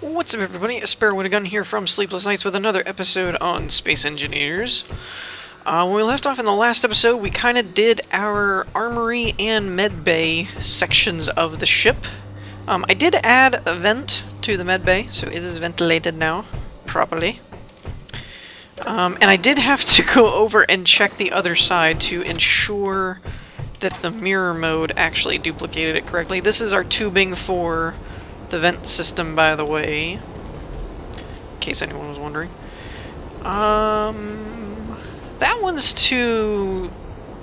What's up, everybody? Sparrow with a Gun here from Sleepless Nights with another episode on Space Engineers. When we left off in the last episode, we kind of did our armory and medbay sections of the ship. I did add a vent to the medbay, so it is ventilated now, properly. And I did have to go over and check the other side to ensure that the mirror mode actually duplicated it correctly. This is our tubing for the vent system, by the way, in case anyone was wondering. That one's to...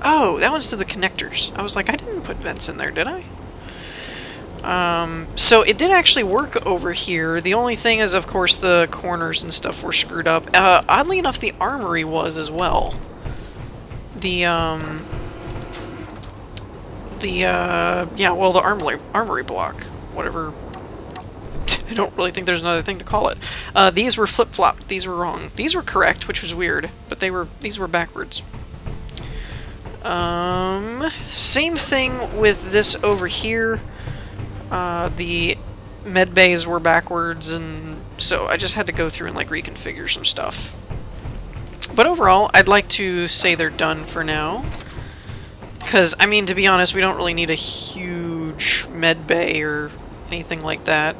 Oh, that one's to the connectors. I was like, I didn't put vents in there, did I? So it did actually work over here. The only thing is, of course, the corners and stuff were screwed up. Oddly enough, the armory was as well. Yeah, well, the armory block, whatever. I don't really think there's another thing to call it. These were flip-flopped. These were wrong. These were correct, which was weird, but these were backwards. Same thing with this over here. The med bays were backwards, and so I just had to go through and like reconfigure some stuff. But overall, I'd like to say they're done for now. Because, I mean, to be honest, we don't really need a huge med bay or anything like that.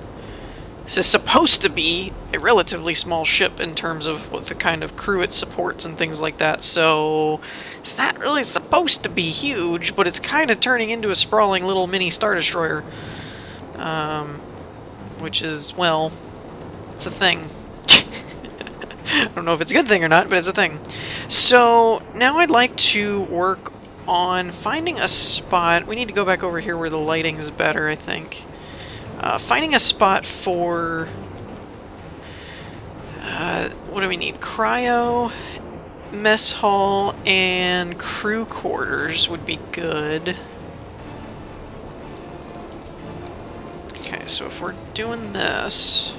This is supposed to be a relatively small ship in terms of what the kind of crew it supports and things like that, so it's not really supposed to be huge, but it's kind of turning into a sprawling little mini Star Destroyer. Which is, well, it's a thing. I don't know if it's a good thing or not, but it's a thing. So, now I'd like to work on finding a spot. We need to go back over here where the lighting is better, I think. Finding a spot for... what do we need? Cryo, mess hall, and crew quarters would be good. Okay, so if we're doing this...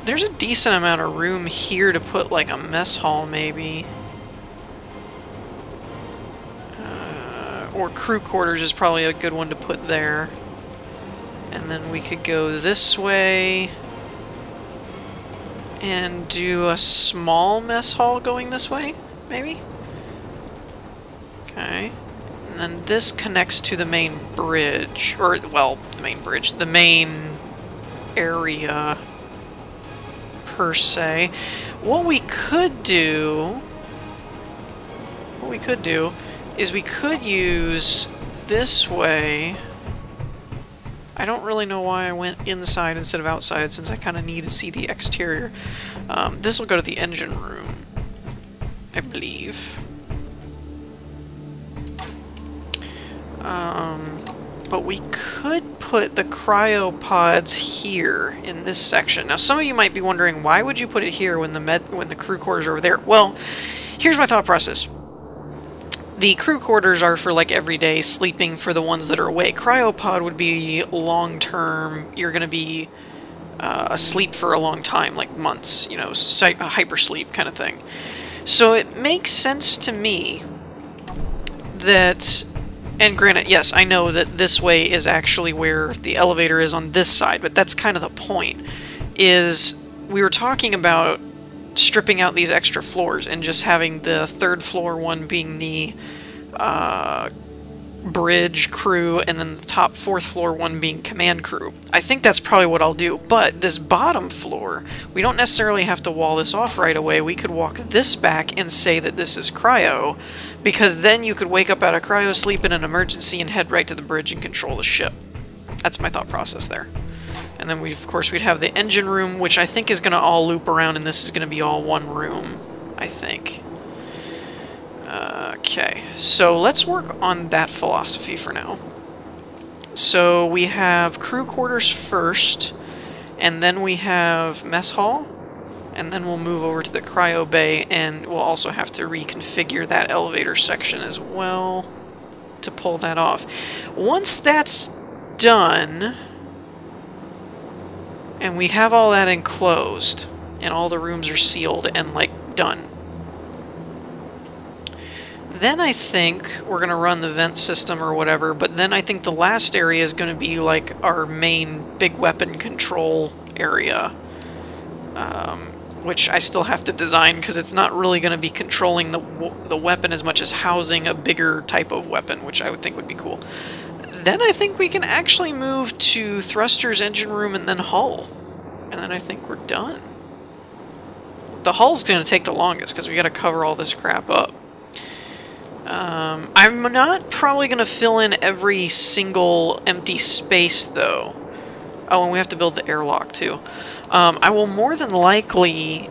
There's a decent amount of room here to put, like, a mess hall, maybe. Or crew quarters is probably a good one to put there. And then we could go this way and do a small mess hall going this way, maybe? Okay. And then this connects to the main bridge, or, well, the main bridge, the main area, per se. What we could do is we could use this way. I don't really know why I went inside instead of outside, since I kind of need to see the exterior. This will go to the engine room, I believe. But we could put the cryopods here in this section. Now, some of you might be wondering, why would you put it here when the crew quarters are over there? Well, here's my thought process. The crew quarters are for, like, everyday sleeping for the ones that are awake. Cryopod would be long-term. You're going to be asleep for a long time, like months, you know, a hypersleep kind of thing. So it makes sense to me that, and granted, yes, I know that this way is actually where the elevator is on this side, but that's kind of the point, is we were talking about stripping out these extra floors and just having the third floor one being the bridge crew, and then the top fourth floor one being command crew. I think that's probably what I'll do, but this bottom floor, we don't necessarily have to wall this off right away. We could walk this back and say that this is cryo, because then you could wake up out of cryo sleep in an emergency and head right to the bridge and control the ship. That's my thought process there. And then, of course, we'd have the engine room, which I think is going to all loop around, and this is going to be all one room, I think. Okay, so let's work on that philosophy for now. So we have crew quarters first, and then we have mess hall, and then we'll move over to the cryo bay, and we'll also have to reconfigure that elevator section as well to pull that off. Once that's done, and we have all that enclosed, and all the rooms are sealed and, like, done, Then I think we're going to run the vent system or whatever, but then I think the last area is going to be like our main big weapon control area. Which I still have to design because it's not really going to be controlling the weapon as much as housing a bigger type of weapon, which I would think would be cool. Then I think we can actually move to thrusters, engine room, and then hull. And then I think we're done. The hull's going to take the longest because we got to cover all this crap up. I'm not probably going to fill in every single empty space, though. Oh, and we have to build the airlock, too. I will more than likely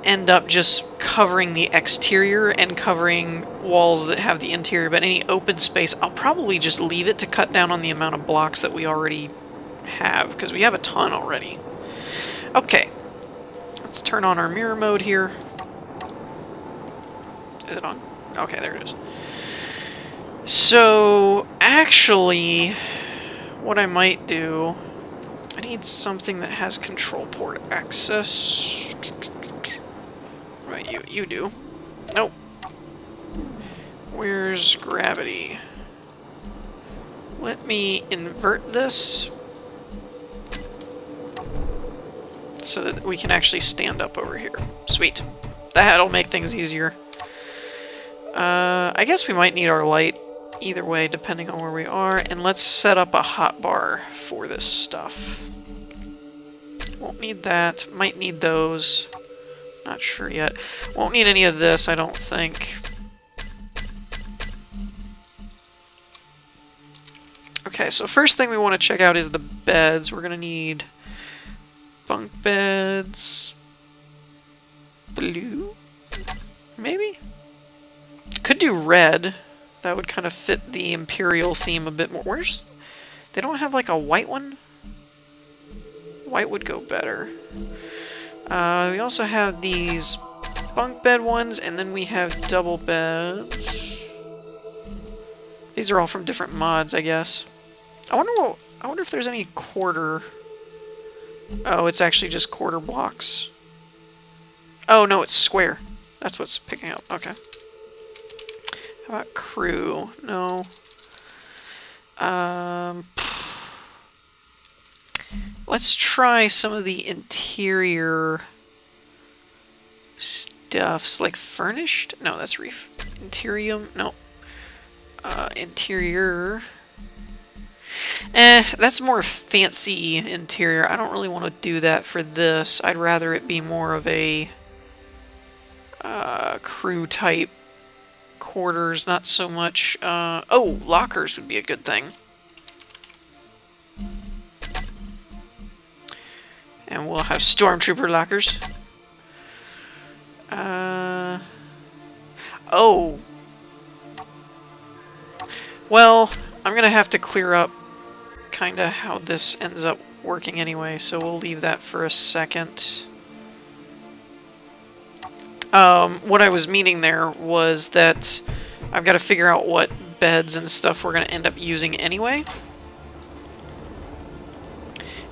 end up just covering the exterior and covering walls that have the interior, but any open space, I'll probably just leave it to cut down on the amount of blocks that we already have, because we have a ton already. Okay, let's turn on our mirror mode here. Is it on? Okay, there it is. So, actually, what I might do... I need something that has control port access. Right, you do. Nope. Where's gravity? Let me invert this so that we can actually stand up over here. Sweet. That'll make things easier. I guess we might need our light either way, depending on where we are. And let's set up a hotbar for this stuff. Won't need that. Might need those. Not sure yet. Won't need any of this, I don't think. Okay, so first thing we want to check out is the beds. We're going to need bunk beds. Blue? Maybe? Could do red. That would kind of fit the Imperial theme a bit more. Where's... They don't have like a white one? White would go better. We also have these bunk bed ones, and then we have double beds. These are all from different mods, I guess. I wonder if there's any quarter... Oh, it's actually just quarter blocks. Oh, no, it's square. That's what's picking up. Okay. How about crew? No. Let's try some of the interior stuffs, like furnished? No, that's reef. Interium? No. Interior. That's more fancy interior. I don't really want to do that for this. I'd rather it be more of a crew type quarters, not so much... oh, lockers would be a good thing. And we'll have stormtrooper lockers. Oh. Well, I'm gonna have to clear up kinda how this ends up working anyway, so we'll leave that for a second. What I was meaning there was that I've got to figure out what beds and stuff we're going to end up using anyway.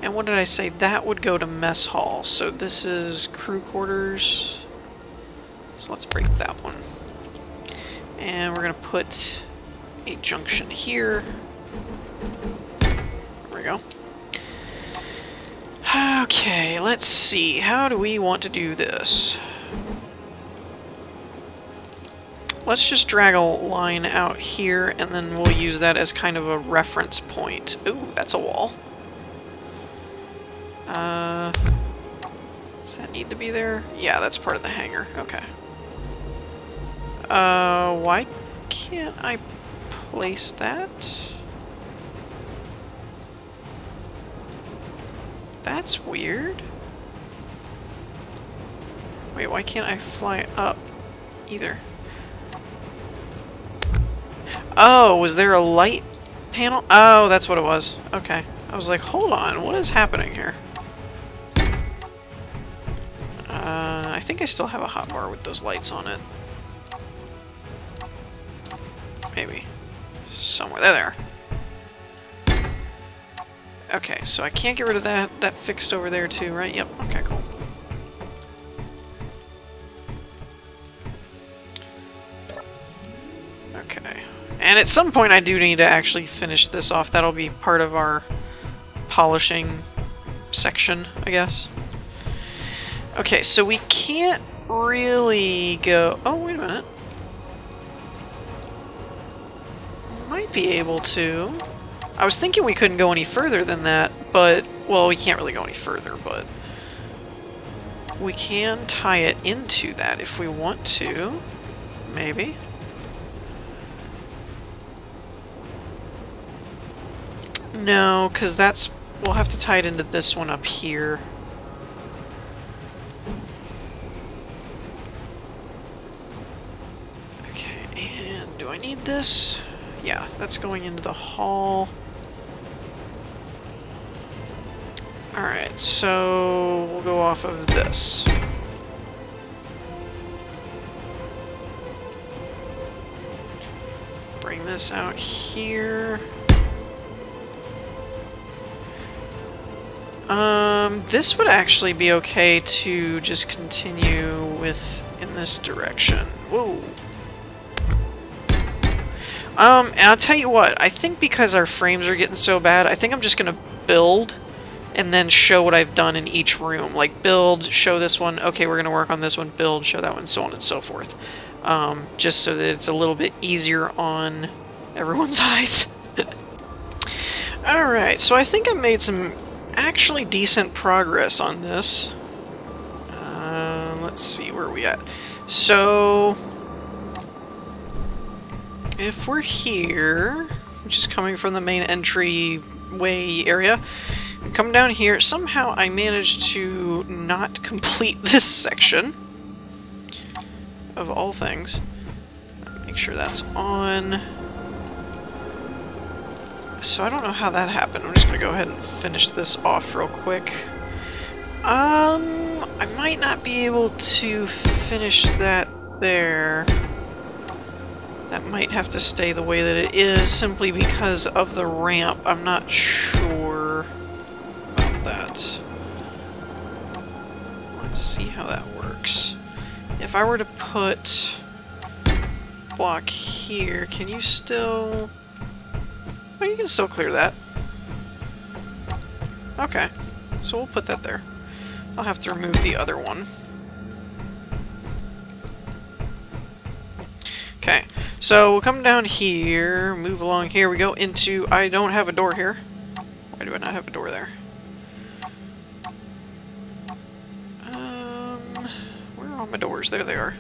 And what did I say? That would go to mess hall. So this is crew quarters. So let's break that one. And we're going to put a junction here. There we go. Okay, let's see. How do we want to do this? Let's just drag a line out here, and then we'll use that as kind of a reference point. Ooh, that's a wall. Does that need to be there? Yeah, that's part of the hangar. Okay. Why can't I place that? That's weird. Wait, why can't I fly up either? Oh, was there a light panel? Oh, that's what it was. Okay. I was like, hold on, what is happening here? I think I still have a hotbar with those lights on it. Maybe. Somewhere. There they are. Okay, so I can't get rid of that. That fixed over there too, right? Yep. Okay, cool. And at some point I do need to actually finish this off. That'll be part of our polishing section, I guess. Okay, so we can't really go... Oh, wait a minute. Might be able to. I was thinking we couldn't go any further than that, but... Well, we can't really go any further, but... We can tie it into that if we want to. Maybe. No, because that's... We'll have to tie it into this one up here. Okay, and do I need this? Yeah, that's going into the hall. Alright, so we'll go off of this. Bring this out here. This would actually be okay to just continue with in this direction. Whoa. And I'll tell you what, I think because our frames are getting so bad, I think I'm just gonna build and then show what I've done in each room. Like, build, show this one, okay, we're gonna work on this one, build, show that one, so on and so forth. Just so that it's a little bit easier on everyone's eyes. Alright, so I think I made some actually decent progress on this. Let's see, where are we at? So, if we're here, which is coming from the main entryway area, we come down here. Somehow I managed to not complete this section, of all things. Make sure that's on. So I don't know how that happened. I'm just going to go ahead and finish this off real quick. I might not be able to finish that there. That might have to stay the way that it is, simply because of the ramp. I'm not sure about that. Let's see how that works. If I were to put block here, can you still... Oh, you can still clear that. Okay, so we'll put that there. I'll have to remove the other one. Okay, so we'll come down here, move along here. We go into... I don't have a door here. Why do I not have a door there? Where are all my doors? There they are.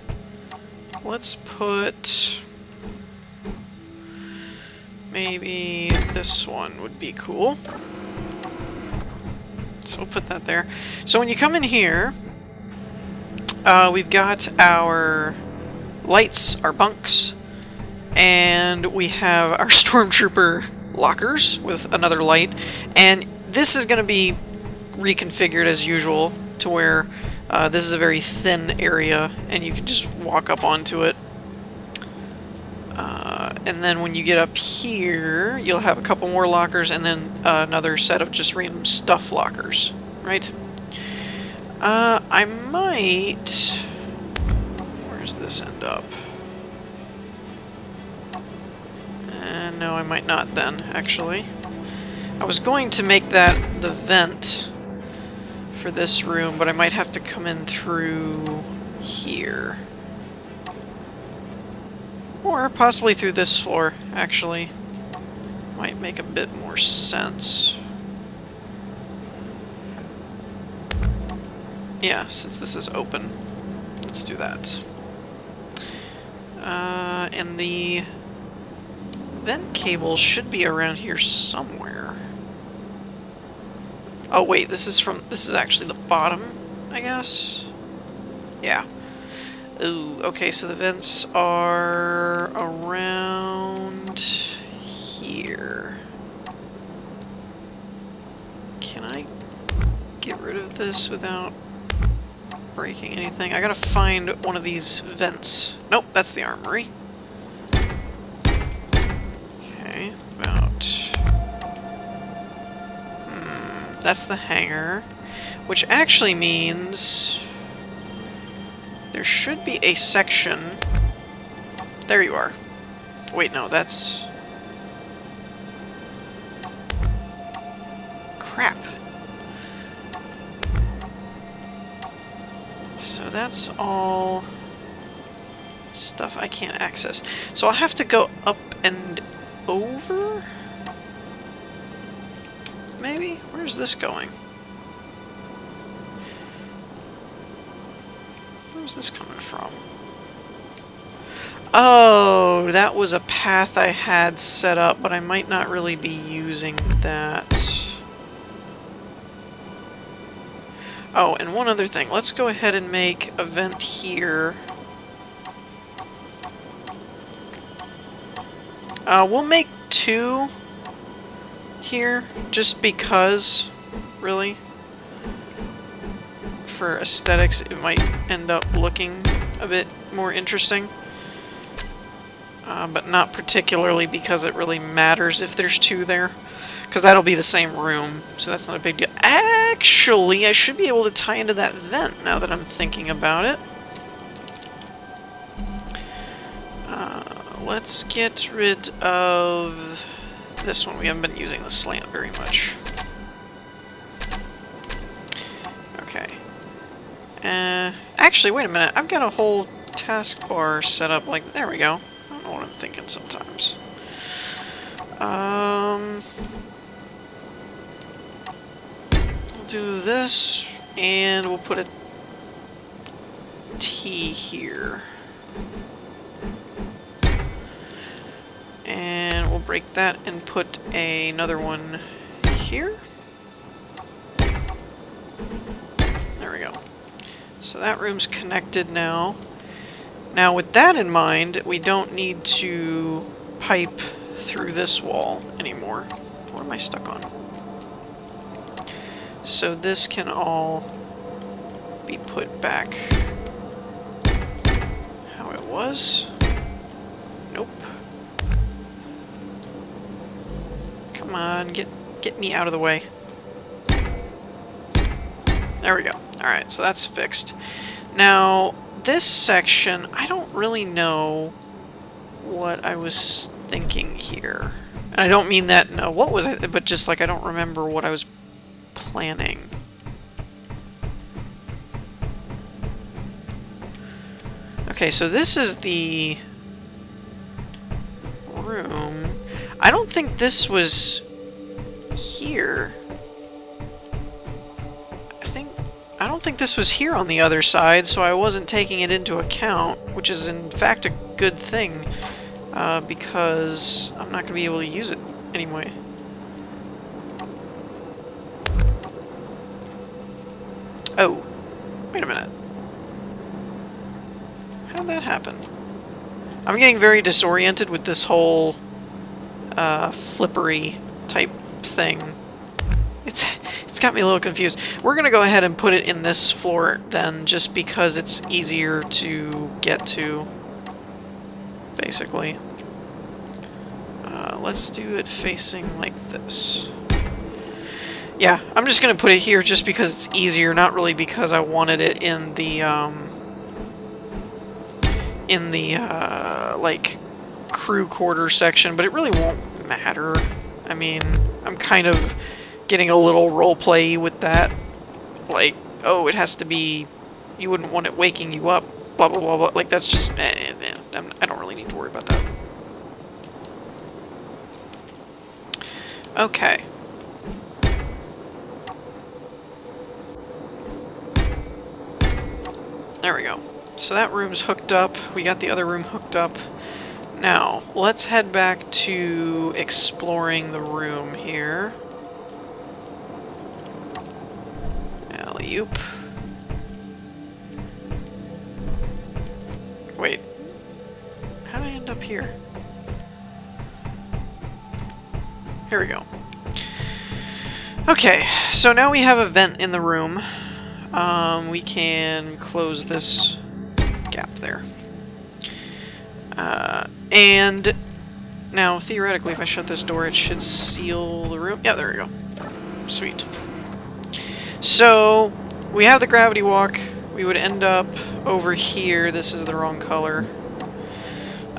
Let's put... Maybe this one would be cool. So we'll put that there. So when you come in here, we've got our lights, our bunks, and we have our stormtrooper lockers with another light. And this is going to be reconfigured as usual to where this is a very thin area and you can just walk up onto it. And then when you get up here, you'll have a couple more lockers and then another set of just random stuff lockers, right? I might... Where does this end up? No, I might not then, actually. I was going to make that the vent for this room, but I might have to come in through here. Or possibly through this floor, actually. Might make a bit more sense. Yeah, since this is open. Let's do that. And the vent cable should be around here somewhere. Oh wait, this is actually the bottom, I guess? Yeah. Ooh, okay, so the vents are around here. Can I get rid of this without breaking anything? I gotta find one of these vents. Nope, that's the armory. Okay, about... that's the hangar. Which actually means... there should be a section... There you are. Wait, no, that's... Crap. So that's all stuff I can't access. So I'll have to go up and over? Maybe? Where's this going? Where's this coming from? Oh, that was a path I had set up, but I might not really be using that. Oh, and one other thing. Let's go ahead and make a vent here. We'll make 2 here, just because, really. For aesthetics, it might end up looking a bit more interesting. But not particularly because it really matters if there's 2 there. Because that'll be the same room, so that's not a big deal. Actually, I should be able to tie into that vent now that I'm thinking about it. Let's get rid of this one. We haven't been using the slant very much. Okay. Actually, wait a minute. I've got a whole taskbar set up like... There we go. I don't know what I'm thinking sometimes. We'll do this, and we'll put a T here. And we'll break that and put another one here. There we go. So that room's connected now. Now with that in mind, we don't need to pipe through this wall anymore. What am I stuck on? So this can all be put back how it was. Nope. Come on, get me out of the way. There we go. Alright, so that's fixed. Now, this section, I don't really know what I was thinking here. And I don't mean that, no, what was it? But just like I don't remember what I was planning. Okay, so this is the room. I don't think this was here. I don't think this was here on the other side, so I wasn't taking it into account, which is in fact a good thing, because I'm not going to be able to use it anyway. Oh, wait a minute. How'd that happen? I'm getting very disoriented with this whole flippery type thing. It's got me a little confused. We're going to go ahead and put it in this floor then, just because it's easier to get to, basically. Let's do it facing like this. Yeah, I'm just going to put it here just because it's easier, not really because I wanted it in the, like, crew quarter section, but it really won't matter. I mean, I'm kind of getting a little roleplay with that. Like, oh, it has to be, you wouldn't want it waking you up, blah, blah, blah, blah. Like, that's just, I don't really need to worry about that. Okay. There we go. So that room's hooked up. We got the other room hooked up. Now, let's head back to exploring the room here. Alley-oop. Wait. How did I end up here? Here we go. Okay, so now we have a vent in the room. We can close this gap there. And now, theoretically, if I shut this door, it should seal the room. Yeah, there we go. Sweet. So, we have the gravity walk. We would end up over here. This is the wrong color.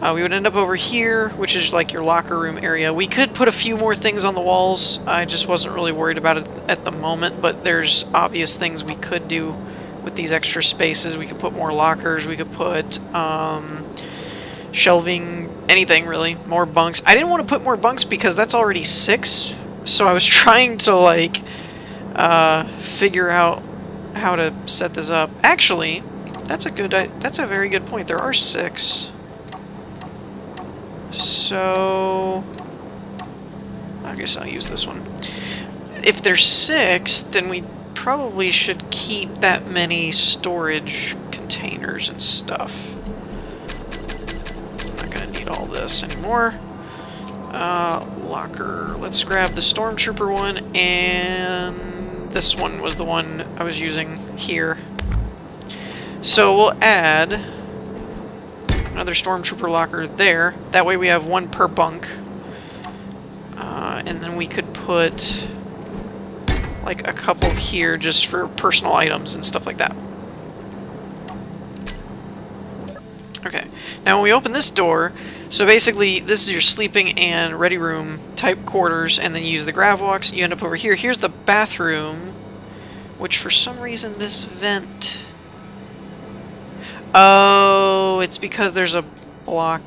We would end up over here, which is like your locker room area. We could put a few more things on the walls. I just wasn't really worried about it at the moment, but there's obvious things we could do with these extra spaces. We could put more lockers, we could put shelving, anything really, more bunks. I didn't want to put more bunks because that's already 6, so I was trying to like figure out how to set this up. Actually, that's a very good point. There are 6. So I guess I'll use this one. If there's 6, then we probably should keep that many storage containers and stuff. I'm not gonna need all this anymore. Locker. Let's grab the Stormtrooper one, and this one was the one I was using here. So we'll add another Stormtrooper locker there. That way we have 1 per bunk. And then we could put like a couple here just for personal items and stuff like that. Okay, now when we open this door, so basically this is your sleeping and ready room type quarters, and then you use the grav walks, you end up over here. Here's the bathroom, which for some reason this vent... Oh, it's because there's a block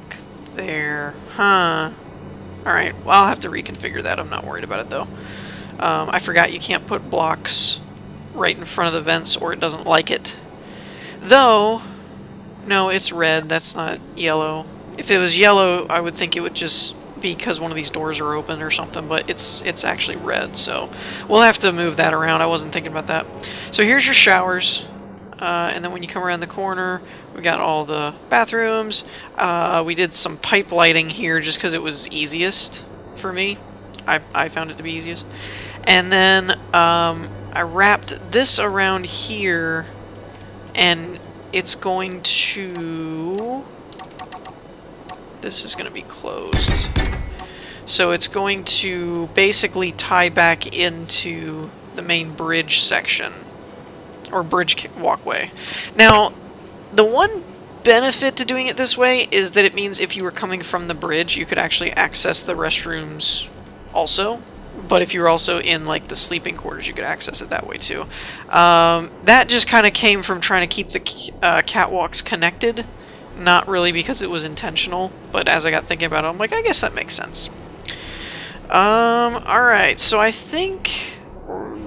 there. Huh. Alright, well, I'll have to reconfigure that. I'm not worried about it, though. I forgot you can't put blocks right in front of the vents or it doesn't like it. Though, no, it's red. That's not yellow. If it was yellow, I would think it would just be because one of these doors are open or something, but it's actually red, so we'll have to move that around. I wasn't thinking about that. So here's your showers. And then when you come around the corner, we got all the bathrooms. We did some pipe lighting here just because it was easiest for me. I found it to be easiest. And then I wrapped this around here, and it's going to... This is going to be closed. So it's going to basically tie back into the main bridge section. Or bridge walkway. Now, the one benefit to doing it this way is that it means if you were coming from the bridge, you could actually access the restrooms also. But if you were also in like the sleeping quarters, you could access it that way too. That just kind of came from trying to keep the catwalks connected. Not really because it was intentional, but as I got thinking about it, I'm like, I guess that makes sense. Alright, so I think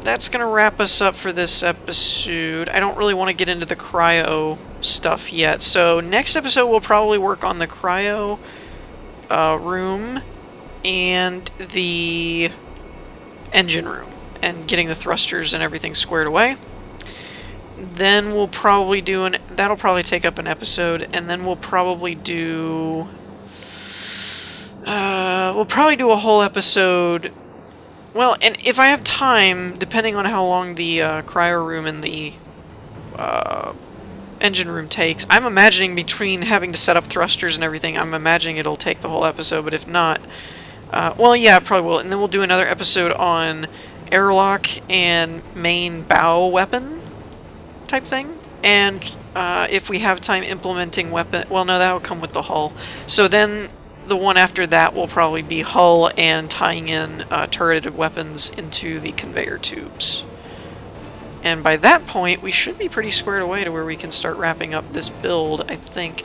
that's going to wrap us up for this episode. I don't really want to get into the cryo stuff yet. So next episode we'll probably work on the cryo room and the engine room and getting the thrusters and everything squared away. Then we'll probably do that'll probably take up an episode, and then we'll probably do a whole episode. Well, and if I have time, depending on how long the cryo room and the engine room takes, I'm imagining between having to set up thrusters and everything, I'm imagining it'll take the whole episode, but if not, well, yeah, it probably will. And then we'll do another episode on airlock and main bow weapon type thing. And if we have time implementing weapon... Well, no, that'll come with the hull. So then the one after that will probably be hull and tying in turreted weapons into the conveyor tubes. And by that point, we should be pretty squared away to where we can start wrapping up this build, I think.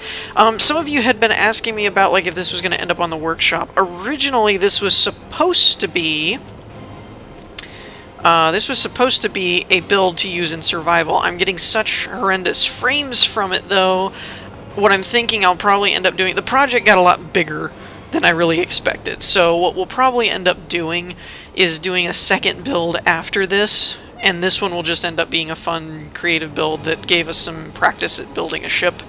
Some of you had been asking me about like if this was going to end up on the workshop. Originally, this was supposed to be... a build to use in survival. I'm getting such horrendous frames from it, though. What I'm thinking I'll probably end up doing... The project got a lot bigger than I really expected, so what we'll probably end up doing is doing a second build after this, and this one will just end up being a fun, creative build that gave us some practice at building a ship.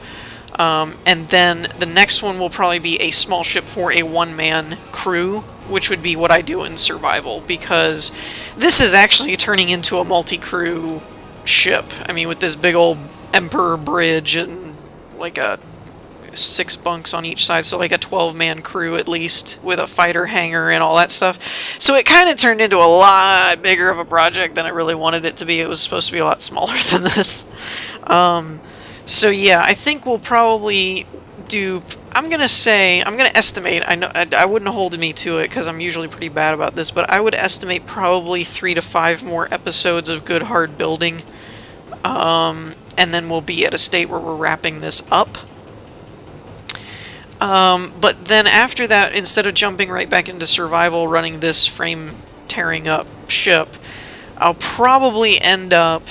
And then the next one will probably be a small ship for a one-man crew, which would be what I do in survival, because this is actually turning into a multi-crew ship. I mean, with this big old Emperor bridge and like a 6 bunks on each side, so like a 12-man crew at least, with a fighter hangar and all that stuff. So it kind of turned into a lot bigger of a project than I really wanted it to be. It was supposed to be a lot smaller than this. So yeah, I think we'll probably do... I'm gonna estimate. I know I wouldn't hold me to it because I'm usually pretty bad about this, but I would estimate probably 3 to 5 more episodes of good hard building, and then we'll be at a state where we're wrapping this up. But then after that, instead of jumping right back into survival, running this frame tearing up ship, I'll probably end up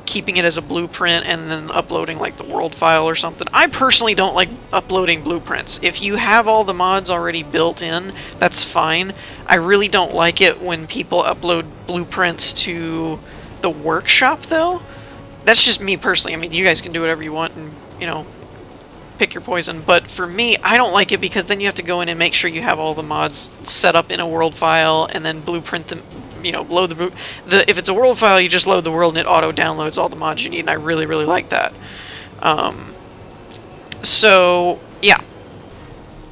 keeping it as a blueprint and then uploading like the world file or something. I personally don't like uploading blueprints. If you have all the mods already built in, that's fine. I really don't like it when people upload blueprints to the workshop, though. That's just me personally. I mean, you guys can do whatever you want and, you know, pick your poison, but for me, I don't like it because then you have to go in and make sure you have all the mods set up in a world file and then blueprint them, you know, load if it's a world file, you just load the world and it auto downloads all the mods you need, and I really, really like that. So yeah,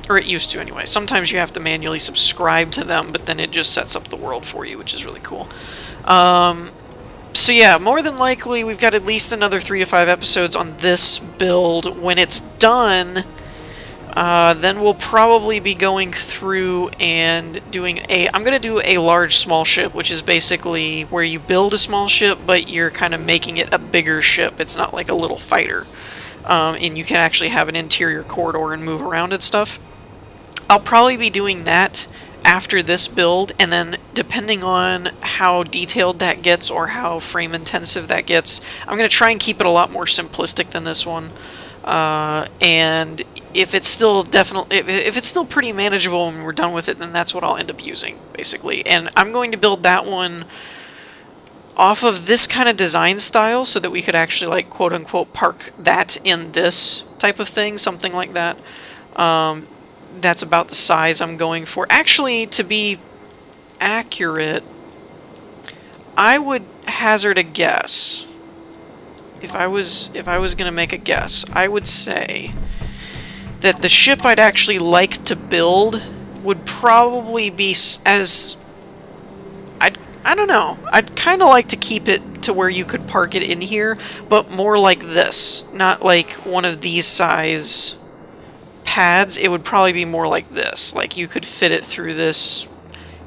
or it used to anyway. Sometimes you have to manually subscribe to them, but then it just sets up the world for you, which is really cool. So yeah, more than likely we've got at least another 3 to 5 episodes on this build. When it's done, then we'll probably be going through and doing I'm going to do a large small ship, which is basically where you build a small ship, but you're kind of making it a bigger ship. It's not like a little fighter. And you can actually have an interior corridor and move around and stuff. I'll probably be doing that after this build, and then depending on how detailed that gets or how frame intensive that gets, I'm going to try and keep it a lot more simplistic than this one. And if it's still if it's still pretty manageable when we're done with it, then that's what I'll end up using, basically. And I'm going to build that one off of this kind of design style so that we could actually, like, quote-unquote park that in this type of thing, something like that. That's about the size I'm going for. Actually, to be accurate, I would hazard a guess. If I was going to make a guess, I would say that the ship I'd actually like to build would probably be I don't know. I'd kind of like to keep it to where you could park it in here, but more like this, not like one of these size pads. It would probably be more like this. Like, you could fit it through this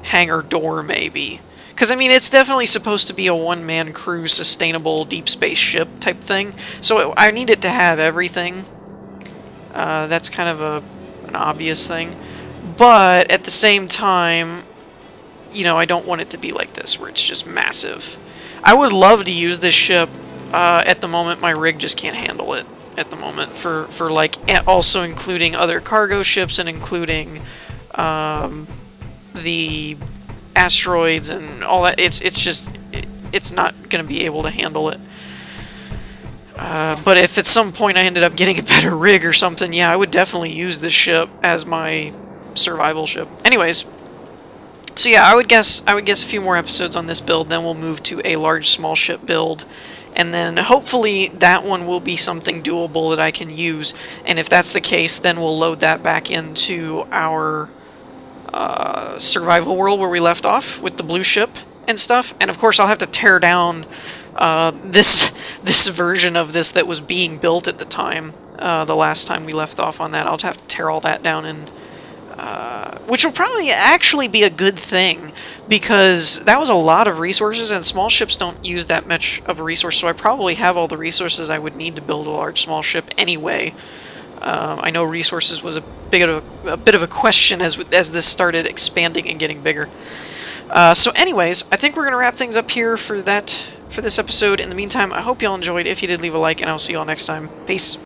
hangar door, maybe. Because, I mean, it's definitely supposed to be a one-man crew, sustainable, deep space ship type thing. So I need it to have everything. That's kind of an obvious thing. But, at the same time, you know, I don't want it to be like this, where it's just massive. I would love to use this ship. At the moment, my rig just can't handle it. At the moment, for like, also including other cargo ships and including the asteroids and all that. It's not going to be able to handle it. But if at some point I ended up getting a better rig or something, yeah, I would definitely use this ship as my survival ship. Anyways, so yeah, I would guess a few more episodes on this build, then we'll move to a large small ship build. And then hopefully that one will be something doable that I can use. And if that's the case, then we'll load that back into our survival world where we left off with the blue ship and stuff. And of course I'll have to tear down this version of this that was being built at the time. The last time we left off on that, I'll have to tear all that down, and which will probably actually be a good thing, because that was a lot of resources, and small ships don't use that much of a resource, so I probably have all the resources I would need to build a large small ship anyway. I know resources was a bit of a question as this started expanding and getting bigger. So anyways, I think we're going to wrap things up here for this episode. In the meantime, I hope y'all enjoyed. If you did, leave a like, and I'll see y'all next time. Peace.